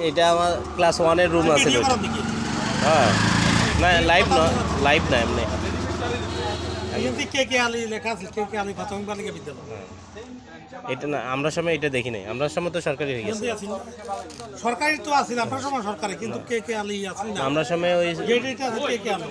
এটা আমার class 1-এর room আছে। হ্যাঁ, না লাইভ না, লাইভ না এমনি। এটা না, আমরা সময় এটা দেখি নাই, আমরা সময় তো সরকারি হয়ে গেছে। সরকারি তো আছে, আপনার সময় সরকারি, কিন্তু কে কে আলী আছে না, আমরা সময় ওই যেটা আছে কে কে আলী